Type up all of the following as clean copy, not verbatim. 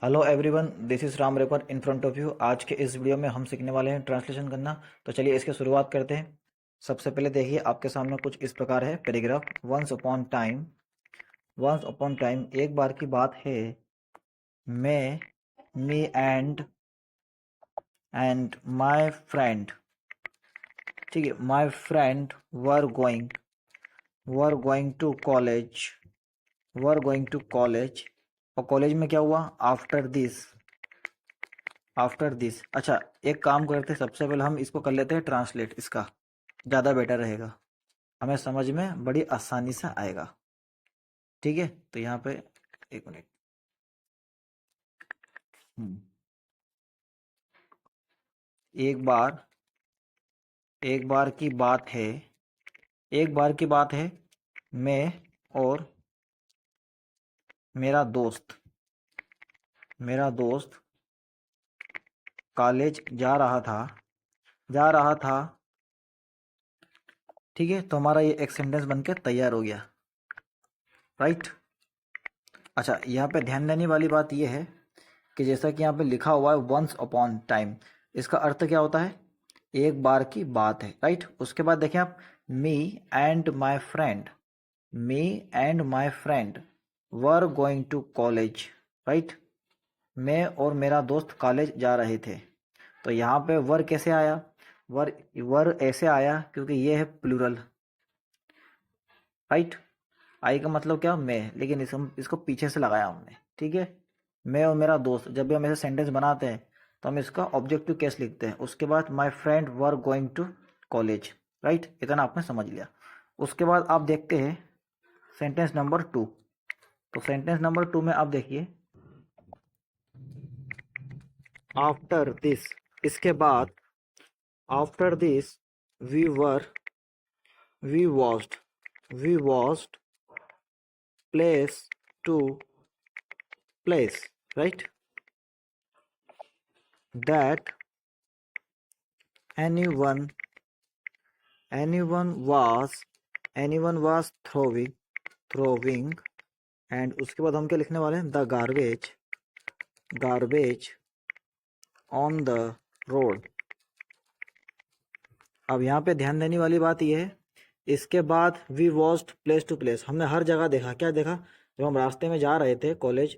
Hello everyone, this is Ram rapper in front of you. आज के इस वीडियो में हम सीखने वाले हैं ट्रांसलेशन करना। तो चलिए इसकी शुरुआत करते हैं। सबसे पहले देखिए, आपके सामने कुछ इस प्रकार है पैराग्राफ। वंस अपॉन टाइम, एक बार की बात है। मैं, मी एंड माय फ्रेंड, ठीक है, my friend were going to college, और कॉलेज में क्या हुआ? After this. अच्छा, एक काम करते हैं, सबसे पहले हम इसको कर लेते हैं ट्रांसलेट। इसका ज़्यादा बेटर रहेगा, हमें समझ में बड़ी आसानी से आएगा। ठीक है, तो यहाँ पे एक मिनट। हम्म, एक बार एक बार की बात है, मैं और मेरा दोस्त मेरा दोस्त कॉलेज जा रहा था। ठीक है, तो हमारा ये एक सेंटेंस बन के तैयार हो गया। राइट। अच्छा, यहाँ पे ध्यान देने वाली बात यह है कि जैसा कि यहाँ पे लिखा हुआ है वंस अपॉन टाइम, इसका अर्थ क्या होता है? एक बार की बात है। राइट। उसके बाद देखें आप, me and my friend me and my friend were going to college. Right. मैं और मेरा दोस्त कॉलेज जा रहे थे। तो यहाँ पे वर कैसे आया? वर वर ऐसे आया क्योंकि ये है प्लूरल। राइट। आई का मतलब क्या? मैं, लेकिन इसको पीछे से लगाया हमने। ठीक है, मैं और मेरा दोस्त। जब भी हम ऐसे सेंटेंस बनाते हैं तो हम इसका ऑब्जेक्टिव केस लिखते हैं। उसके बाद my friend were going to college. Right, इतना आपने समझ लिया। उसके बाद आप देखते हैं सेंटेंस नंबर 2। तो सेंटेंस नंबर 2 में आप देखिए, आफ्टर दिस, इसके बाद, after this we were we watched place to place. Right. That anyone anyone was anyone was throwing। And उसके बाद हम क्या लिखने वाले हैं? The garbage on the road. अब यहाँ पे ध्यान देने वाली बात यह है, इसके बाद we watched place to place, हमने हर जगह देखा। क्या देखा? जब हम रास्ते में जा रहे थे कॉलेज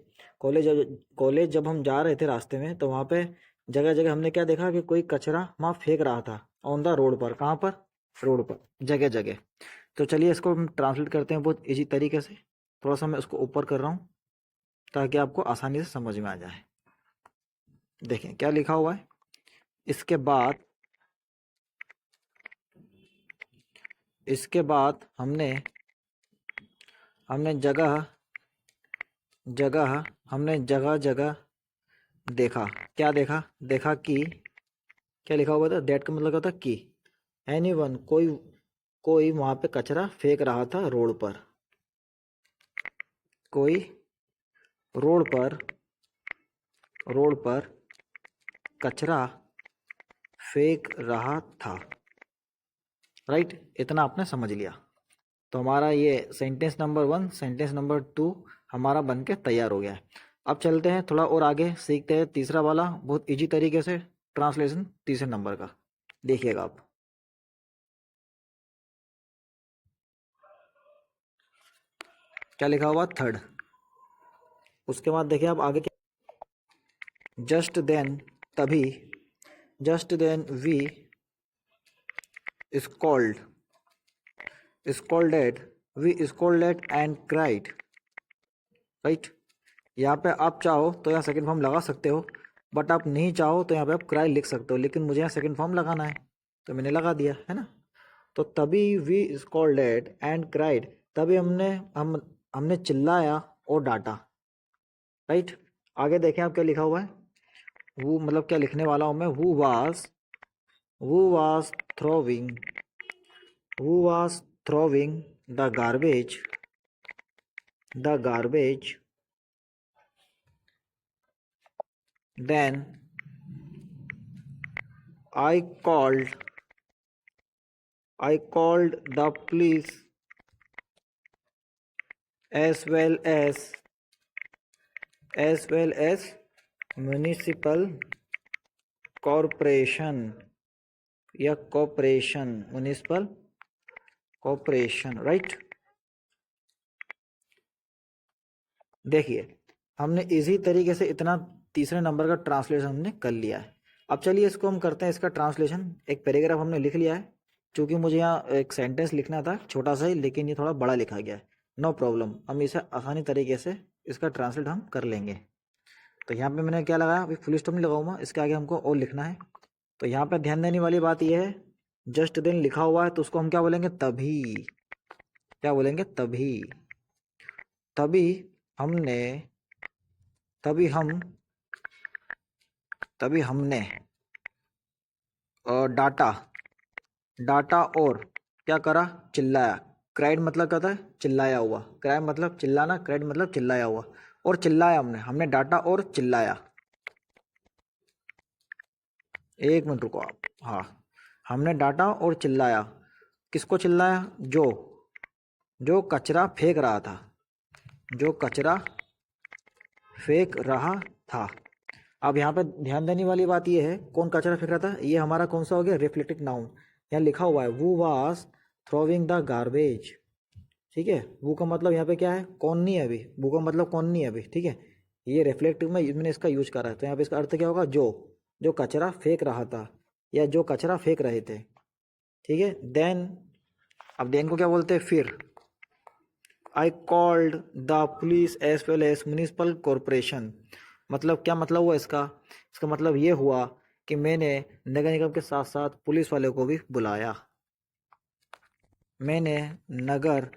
जब हम जा रहे थे रास्ते में, तो वहाँ पे जगह जगह हमने क्या देखा कि कोई कचरा वहाँ फेंक रहा था। ऑन द रोड पर, कहाँ पर? रोड पर, जगह जगह। तो चलिए इसको हम ट्रांसलेट करते हैं बहुत इजी तरीके से। थोड़ा सा मैं उसको ऊपर कर रहा हूँ ताकि आपको आसानी से समझ में आ जाए। देखें क्या लिखा हुआ है। इसके बाद इसके बाद हमने हमने जगह जगह हमने जगह जगह देखा। क्या देखा? देखा कि, क्या लिखा हुआ था? दैट का मतलब क्या होता है? कि। एनीवन, कोई वहां पे कचरा फेंक रहा था रोड पर। कोई रोड पर कचरा फेंक रहा था। राइट, इतना आपने समझ लिया। तो हमारा ये सेंटेंस नंबर 1, सेंटेंस नंबर 2 हमारा बन के तैयार हो गया है। अब चलते हैं थोड़ा और आगे, सीखते हैं तीसरा वाला बहुत इजी तरीके से ट्रांसलेशन, तीसरे नंबर का। देखिएगा आप, क्या लिखा हुआ? थर्ड। उसके बाद देखिए आप आगे क्या, जस्ट देन, तभी, just then we scold scolded we scolded and cried. Right. यहाँ पे आप चाहो तो यहाँ सेकंड फॉर्म लगा सकते हो, बट आप नहीं चाहो तो यहाँ पे आप क्राई लिख सकते हो, लेकिन मुझे यहाँ सेकंड फॉर्म लगाना है तो मैंने लगा दिया है ना। तो तभी वी स्कॉल्डेड एंड क्राइड, तभी हमने चिल्लाया और डांटा। राइट। आगे देखें आप क्या लिखा हुआ है। वो मतलब क्या लिखने वाला हूँ मैं, who was throwing the garbage, then I called the police as well as municipal corporation या कॉरपोरेशन, म्युनिसिपल कॉरपोरेशन, राइट। देखिए हमने इजी तरीके से इतना तीसरे नंबर का ट्रांसलेशन हमने कर लिया है। अब चलिए इसको हम करते हैं इसका ट्रांसलेशन। एक पैराग्राफ हमने लिख लिया है, क्योंकि मुझे यहाँ एक सेंटेंस लिखना था छोटा सा ही, लेकिन ये थोड़ा बड़ा लिखा गया है। नो प्रॉब्लम, हम इसे आसानी तरीके से इसका ट्रांसलेट हम कर लेंगे। तो यहाँ पे मैंने क्या लगाया, अभी फुल स्टॉप नहीं लगाऊंगा, इसके आगे हमको और लिखना है। तो यहाँ पे ध्यान देने वाली बात यह है, जस्ट देन लिखा हुआ है तो उसको हम क्या बोलेंगे, तभी। क्या बोलेंगे, तभी। तभी हमने, तभी हमने डाटा, डाटा और क्या करा, चिल्लाया। क्राइड मतलब क्या था, चिल्लाया हुआ। क्राइड मतलब चिल्लाना, क्राइड मतलब चिल्लाया हुआ। और चिल्लाया हमने डाटा और चिल्लाया। एक मिनट रुको आप, हाँ, हमने डाटा और चिल्लाया। किसको चिल्लाया, जो कचरा फेंक रहा था, जो कचरा फेंक रहा था। अब यहाँ पे ध्यान देने वाली बात ये है, कौन कचरा फेंक रहा था, ये हमारा कौन सा हो गया, रिफ्लेक्टिव नाउन। यहाँ लिखा हुआ है वो वाज थ्रोविंग द गार्बेज। ठीक है, वो का मतलब यहाँ पे क्या है, कौन नहीं है अभी, वो का मतलब कौन नहीं है अभी। ठीक है, ये रिफ्लेक्टिव में मैंने इसका यूज करा है, तो यहाँ पे इसका अर्थ क्या होगा, जो कचरा फेंक रहा था या जो कचरा फेंक रहे थे। ठीक है, देन, अब देन को क्या बोलते हैं, फिर। I called the police as well as municipal corporation. मतलब क्या मतलब हुआ इसका, इसका मतलब ये हुआ कि मैंने नगर निगम के साथ साथ पुलिस वाले को भी बुलाया। मैंने नगर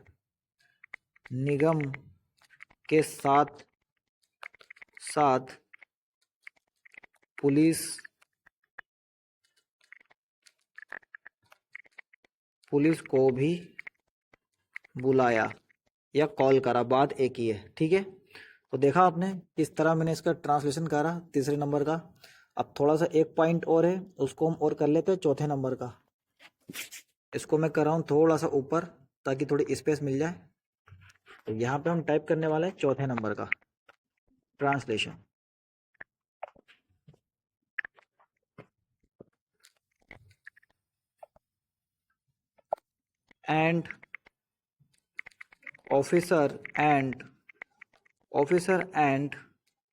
निगम के साथ साथ पुलिस को भी बुलाया या कॉल करा, बात एक ही है। ठीक है, तो देखा आपने किस तरह मैंने इसका ट्रांसलेशन करा तीसरे नंबर का। अब थोड़ा सा एक पॉइंट और है, उसको हम और कर लेते हैं चौथे नंबर का। इसको मैं कर रहा हूँ थोड़ा सा ऊपर, ताकि थोड़ी स्पेस मिल जाए। तो यहाँ पे हम टाइप करने वाले हैं चौथे नंबर का translation. And officer and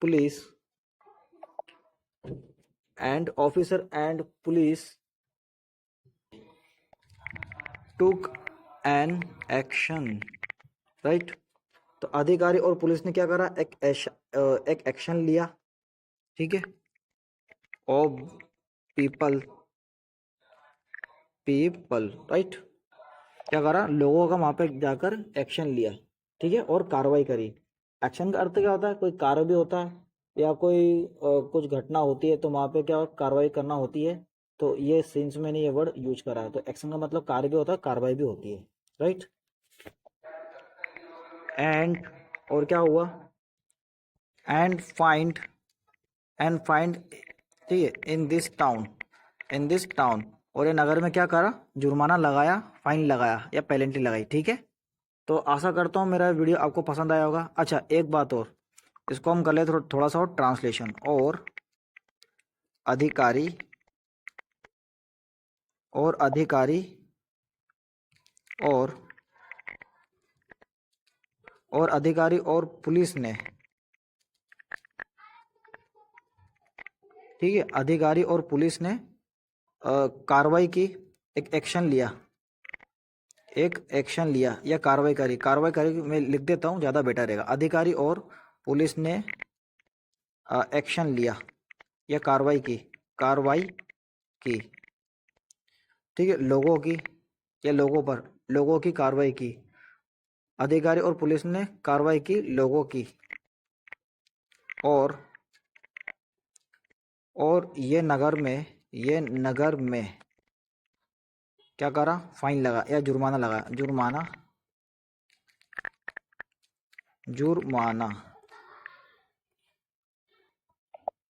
police took an action, right. तो अधिकारी और पुलिस ने क्या करा, एक एक्शन लिया। ठीक है, ऑफ पीपल, राइट। क्या करा, लोगों का वहां पे जाकर एक्शन लिया। ठीक है, और कार्रवाई करी। एक्शन का अर्थ क्या होता है, कोई कार्य भी होता है या कोई कुछ घटना होती है, तो वहां पे क्या कार्रवाई करना होती है। तो ये सीन्स में मैंने ये वर्ड यूज करा है। तो एक्शन का मतलब कार्य भी होता है, कार्रवाई भी होती है, राइट। एंड, और क्या हुआ, एंड फाइंड, ठीक है, इन दिस टाउन, और ये नगर में क्या करा, जुर्माना लगाया, फाइन लगाया या पेनल्टी लगाई। ठीक है, तो आशा करता हूँ मेरा वीडियो आपको पसंद आया होगा। अच्छा, एक बात और, इसको हम कर ले थोड़ा सा और ट्रांसलेशन। और अधिकारी और अधिकारी और पुलिस ने, ठीक है, अधिकारी और पुलिस ने कार्रवाई की, एक एक्शन लिया या कार्रवाई करी मैं लिख देता हूँ, ज़्यादा बेटर रहेगा। अधिकारी और पुलिस ने एक्शन लिया या कार्रवाई की। ठीक है, लोगों की या लोगों की कार्रवाई की। अधिकारी और पुलिस ने कार्रवाई की लोगों की। और ये नगर में क्या करा, फाइन लगा या जुर्माना लगा, जुर्माना।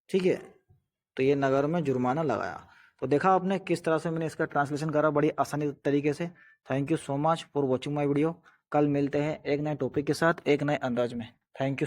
ठीक है, तो ये नगर में जुर्माना लगाया। तो देखा आपने किस तरह से मैंने इसका ट्रांसलेशन करा बड़ी आसानी तरीके से। Thank you so much for watching my video. कल मिलते हैं एक नए टॉपिक के साथ, एक नए अंदाज में। Thank you.